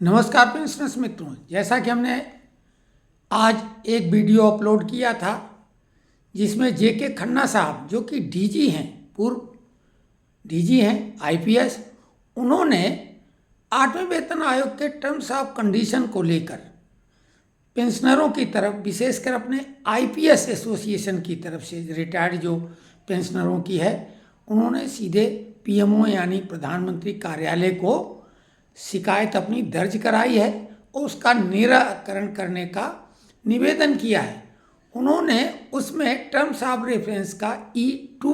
नमस्कार पेंशनर्स मित्रों, जैसा कि हमने आज एक वीडियो अपलोड किया था जिसमें जेके खन्ना साहब जो कि डीजी हैं, पूर्व डीजी हैं आईपीएस, उन्होंने 8वें वेतन आयोग के टर्म्स ऑफ कंडीशन को लेकर पेंशनरों की तरफ, विशेषकर अपने आईपीएस एसोसिएशन की तरफ से रिटायर्ड जो पेंशनरों की है, उन्होंने सीधे पीएमओ यानी प्रधानमंत्री कार्यालय को शिकायत अपनी दर्ज कराई है और उसका निराकरण करने का निवेदन किया है। उन्होंने उसमें टर्म्स ऑफ रेफरेंस का E2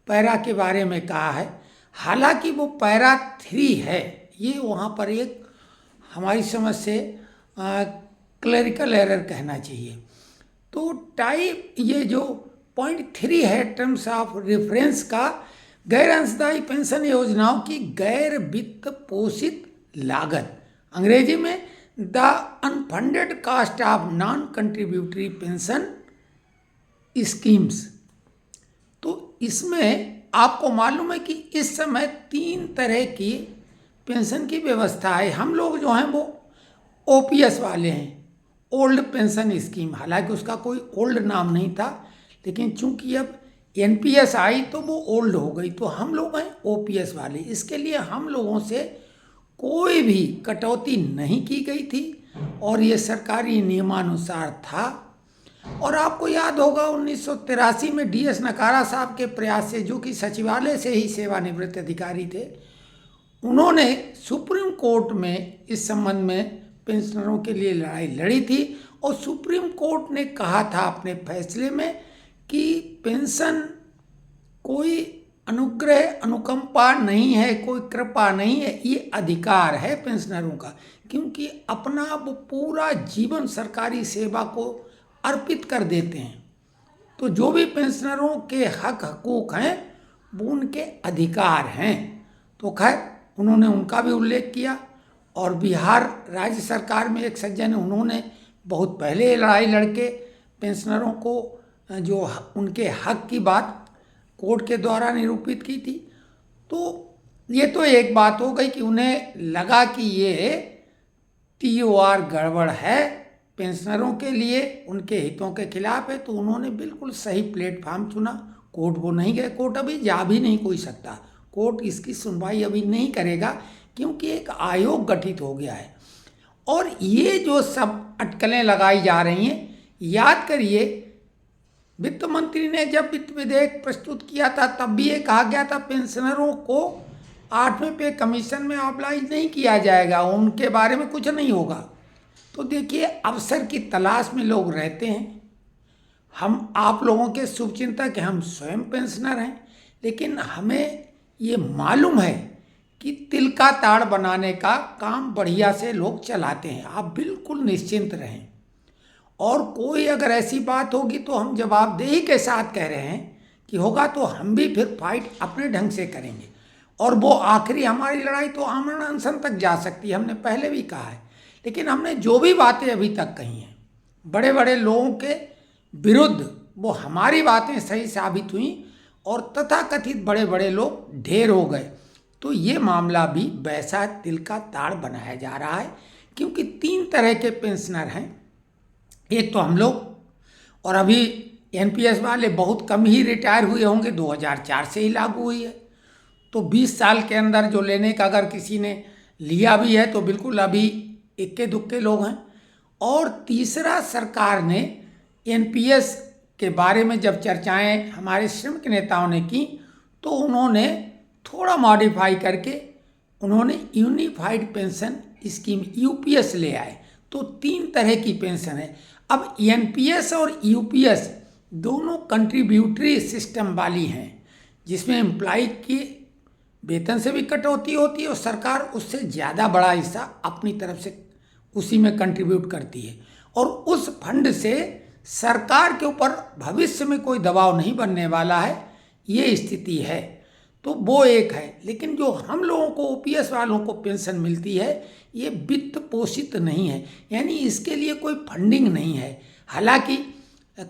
पैरा के बारे में कहा है। हालांकि वो पैरा 3 है, ये वहाँ पर एक हमारी समझ से क्लरिकल एरर कहना चाहिए। तो टाइप ये जो पॉइंट 3 है टर्म्स ऑफ रेफरेंस का, गैर अंशदायी पेंशन योजनाओं की गैर वित्त पोषित लागत, अंग्रेजी में the unfunded cost of non contributory pension schemes. तो इसमें आपको मालूम है कि इस समय 3 तरह की पेंशन की व्यवस्था है। हम लोग जो हैं वो ओपीएस वाले हैं, ओल्ड पेंशन स्कीम। हालांकि उसका कोई ओल्ड नाम नहीं था, लेकिन चूंकि अब एनपीएस आई तो वो ओल्ड हो गई, तो हम लोग हैं ओपीएस वाले। इसके लिए हम लोगों से कोई भी कटौती नहीं की गई थी और ये सरकारी नियमानुसार था। और आपको याद होगा 1983 में डीएस नकारा साहब के प्रयास से, जो कि सचिवालय से ही सेवानिवृत्त अधिकारी थे, उन्होंने सुप्रीम कोर्ट में इस संबंध में पेंशनरों के लिए लड़ाई लड़ी थी। और सुप्रीम कोर्ट ने कहा था अपने फैसले में कि पेंशन कोई अनुग्रह अनुकंपा नहीं है, कोई कृपा नहीं है, ये अधिकार है पेंशनरों का, क्योंकि अपना वो पूरा जीवन सरकारी सेवा को अर्पित कर देते हैं। तो जो भी पेंशनरों के हक हकूक हैं वो उनके अधिकार हैं। तो खैर उन्होंने उनका भी उल्लेख किया। और बिहार राज्य सरकार में एक सज्जन है, उन्होंने बहुत पहले ये लड़ाई लड़के पेंशनरों को जो उनके हक की बात कोर्ट के द्वारा निरूपित की थी। तो ये तो एक बात हो गई कि उन्हें लगा कि ये टीओआर गड़बड़ है, पेंशनरों के लिए उनके हितों के खिलाफ है। तो उन्होंने बिल्कुल सही प्लेटफॉर्म चुना। कोर्ट वो नहीं गए, कोर्ट अभी जा भी नहीं कोई सकता, कोर्ट इसकी सुनवाई अभी नहीं करेगा, क्योंकि एक आयोग गठित हो गया है। और ये जो सब अटकलें लगाई जा रही हैं, याद करिए वित्त मंत्री ने जब वित्त विधेयक प्रस्तुत किया था तब भी ये कहा गया था पेंशनरों को 8वें पे कमीशन में ऑब्लाइज नहीं किया जाएगा, उनके बारे में कुछ नहीं होगा। तो देखिए, अवसर की तलाश में लोग रहते हैं। हम आप लोगों के शुभचिंतक हैं, हम स्वयं पेंशनर हैं, लेकिन हमें ये मालूम है कि तिल का ताड़ बनाने का काम बढ़िया से लोग चलाते हैं। आप बिल्कुल निश्चिंत रहें। और कोई अगर ऐसी बात होगी तो हम जवाबदेही के साथ कह रहे हैं कि होगा, तो हम भी फिर फाइट अपने ढंग से करेंगे। और वो आखिरी हमारी लड़ाई तो आमरण अनशन तक जा सकती है, हमने पहले भी कहा है। लेकिन हमने जो भी बातें अभी तक कही हैं बड़े बड़े लोगों के विरुद्ध, वो हमारी बातें सही साबित हुई और तथाकथित बड़े बड़े लोग ढेर हो गए। तो ये मामला भी वैसा तिल का ताड़ बनाया जा रहा है, क्योंकि 3 तरह के पेंशनर हैं। एक तो हम लोग, और अभी एनपीएस वाले बहुत कम ही रिटायर हुए होंगे, 2004 से ही लागू हुई है। तो 20 साल के अंदर जो लेने का अगर किसी ने लिया भी है तो बिल्कुल अभी इक्के दुक्के लोग हैं। और तीसरा, सरकार ने एनपीएस के बारे में जब चर्चाएं हमारे श्रमिक नेताओं ने की तो उन्होंने थोड़ा मॉडिफाई करके उन्होंने यूनिफाइड पेंशन स्कीम यूपीएस ले आए। तो 3 तरह की पेंशन है। अब एनपीएस और यूपीएस दोनों कंट्रीब्यूटरी सिस्टम वाली हैं, जिसमें एम्प्लॉय की वेतन से भी कटौती होती है और सरकार उससे ज़्यादा बड़ा हिस्सा अपनी तरफ से उसी में कंट्रीब्यूट करती है। और उस फंड से सरकार के ऊपर भविष्य में कोई दबाव नहीं बनने वाला है, ये स्थिति है। तो वो एक है। लेकिन जो हम लोगों को ओपीएस वालों को पेंशन मिलती है, ये वित्त पोषित नहीं है, यानी इसके लिए कोई फंडिंग नहीं है। हालांकि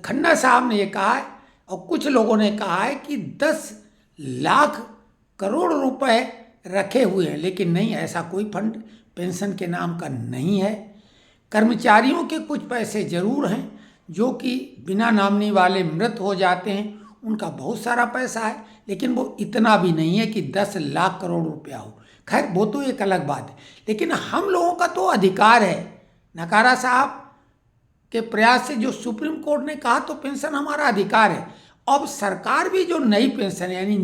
खन्ना साहब ने ये कहा है और कुछ लोगों ने कहा है कि 10 लाख करोड़ रुपए रखे हुए हैं, लेकिन नहीं, ऐसा कोई फंड पेंशन के नाम का नहीं है। कर्मचारियों के कुछ पैसे जरूर हैं जो कि बिना नॉमिनी वाले मृत हो जाते हैं, उनका बहुत सारा पैसा है, लेकिन वो इतना भी नहीं है कि 10 लाख करोड़ रुपया हो। खैर वो तो एक अलग बात है, लेकिन हम लोगों का तो अधिकार है। नकारा साहब के प्रयास से जो सुप्रीम कोर्ट ने कहा तो पेंशन हमारा अधिकार है। अब सरकार भी जो नई पेंशन यानी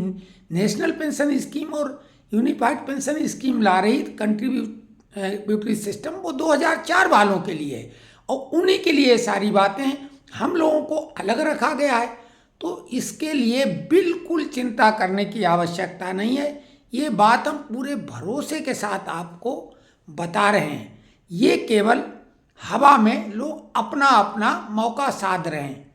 नेशनल पेंशन स्कीम और यूनिफाइड पेंशन स्कीम ला रही कंट्रीब्यूटरी सिस्टम, वो 2004 वालों के लिए है और उन्हीं के लिए सारी बातें हैं। हम लोगों को अलग रखा गया है, तो इसके लिए बिल्कुल चिंता करने की आवश्यकता नहीं है। ये बात हम पूरे भरोसे के साथ आपको बता रहे हैं। ये केवल हवा में लोग अपना अपना मौका साध रहे हैं।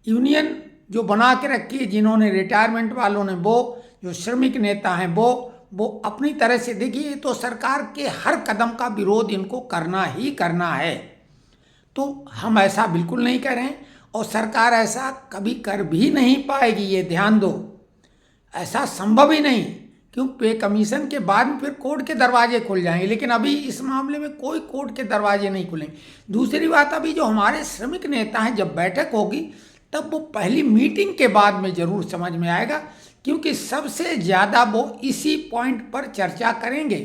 यूनियन जो बना के रखी है, जिन्होंने रिटायरमेंट वालों ने, वो जो श्रमिक नेता हैं वो अपनी तरह से, देखिए तो सरकार के हर कदम का विरोध इनको करना ही करना है। तो हम ऐसा बिल्कुल नहीं कर रहे हैं और सरकार ऐसा कभी कर भी नहीं पाएगी, ये ध्यान दो। ऐसा संभव ही नहीं, क्यों पे कमीशन के बाद में फिर कोर्ट के दरवाजे खुल जाएंगे, लेकिन अभी इस मामले में कोई कोर्ट के दरवाजे नहीं खुलेंगे। दूसरी बात, अभी जो हमारे श्रमिक नेता हैं, जब बैठक होगी तब वो पहली मीटिंग के बाद में जरूर समझ में आएगा, क्योंकि सबसे ज़्यादा वो इसी पॉइंट पर चर्चा करेंगे।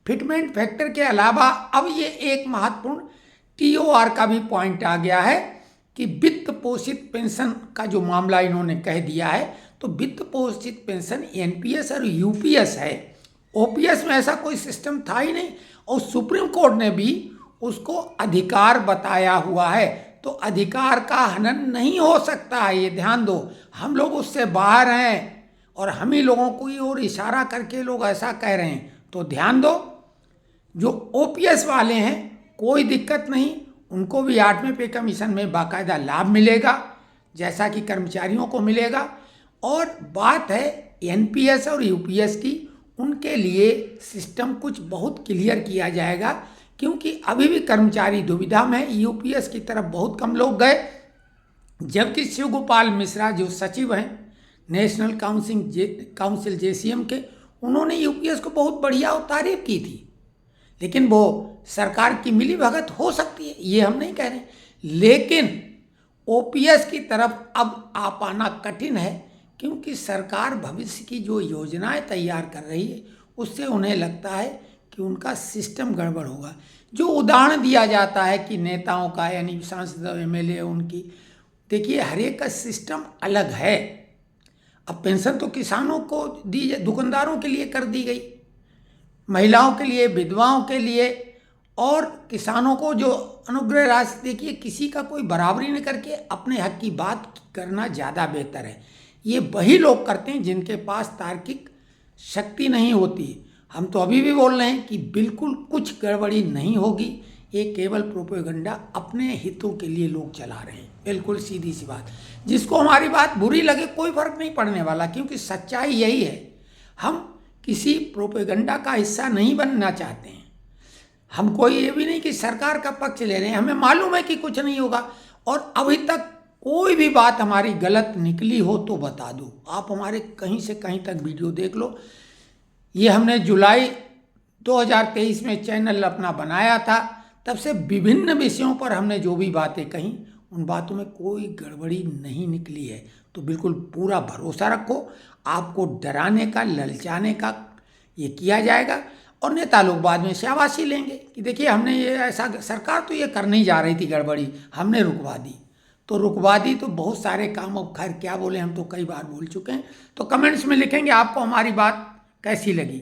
फिटमेंट फैक्टर के अलावा अब ये एक महत्वपूर्ण TOR का भी पॉइंट आ गया है कि वित्त पोषित पेंशन का जो मामला इन्होंने कह दिया है, तो वित्त पोषित पेंशन NPS और UPS है। OPS में ऐसा कोई सिस्टम था ही नहीं और सुप्रीम कोर्ट ने भी उसको अधिकार बताया हुआ है, तो अधिकार का हनन नहीं हो सकता है, ये ध्यान दो। हम लोग उससे बाहर हैं और हम ही लोगों को ही और इशारा करके लोग ऐसा कह रहे हैं, तो ध्यान दो। जो OPS वाले हैं कोई दिक्कत नहीं, उनको भी 8वें पे कमीशन में बाकायदा लाभ मिलेगा जैसा कि कर्मचारियों को मिलेगा। और बात है NPS और UPS की, उनके लिए सिस्टम कुछ बहुत क्लियर किया जाएगा, क्योंकि अभी भी कर्मचारी दुविधा में। UPS की तरफ बहुत कम लोग गए, जबकि शिव गोपाल मिश्रा जो सचिव हैं नेशनल काउंसिल JCM के, उन्होंने UPS को बहुत बढ़िया तारीफ की थी। लेकिन वो सरकार की मिलीभगत हो सकती है, ये हम नहीं कह रहे, लेकिन OPS की तरफ अब आ पाना कठिन है, क्योंकि सरकार भविष्य की जो योजनाएं तैयार कर रही है उससे उन्हें लगता है कि उनका सिस्टम गड़बड़ होगा। जो उदाहरण दिया जाता है कि नेताओं का यानी सांसद MLA उनकी, देखिए हर एक का सिस्टम अलग है। अब पेंशन तो किसानों को दी, दुकानदारों के लिए कर दी गई, महिलाओं के लिए, विधवाओं के लिए, और किसानों को जो अनुग्रह राशि, देखिए किसी का कोई बराबरी नहीं करके अपने हक की बात करना ज़्यादा बेहतर है। ये वही लोग करते हैं जिनके पास तार्किक शक्ति नहीं होती। हम तो अभी भी बोल रहे हैं कि बिल्कुल कुछ गड़बड़ी नहीं होगी, ये केवल प्रोपेगेंडा अपने हितों के लिए लोग चला रहे हैं, बिल्कुल सीधी सी बात। जिसको हमारी बात बुरी लगे कोई फर्क नहीं पड़ने वाला, क्योंकि सच्चाई यही है। हम किसी प्रोपेगेंडा का हिस्सा नहीं बनना चाहते हैं। हम कोई ये भी नहीं कि सरकार का पक्ष ले रहे हैं, हमें मालूम है कि कुछ नहीं होगा, और अभी तक कोई भी बात हमारी गलत निकली हो तो बता दो। आप हमारे कहीं से कहीं तक वीडियो देख लो। ये हमने जुलाई 2023 में चैनल अपना बनाया था, तब से विभिन्न विषयों पर हमने जो भी बातें कही, उन बातों में कोई गड़बड़ी नहीं निकली है। तो बिल्कुल पूरा भरोसा रखो, आपको डराने का, ललचाने का ये किया जाएगा, और नेता लोग बाद में शाबाशी लेंगे कि देखिए हमने ये ऐसा, सरकार तो ये करने ही जा रही थी गड़बड़ी, हमने रुकवा दी। तो रुकवा दी तो बहुत सारे काम, अब खैर क्या बोले, हम तो कई बार बोल चुके हैं। तो कमेंट्स में लिखेंगे आपको हमारी बात कैसी लगी।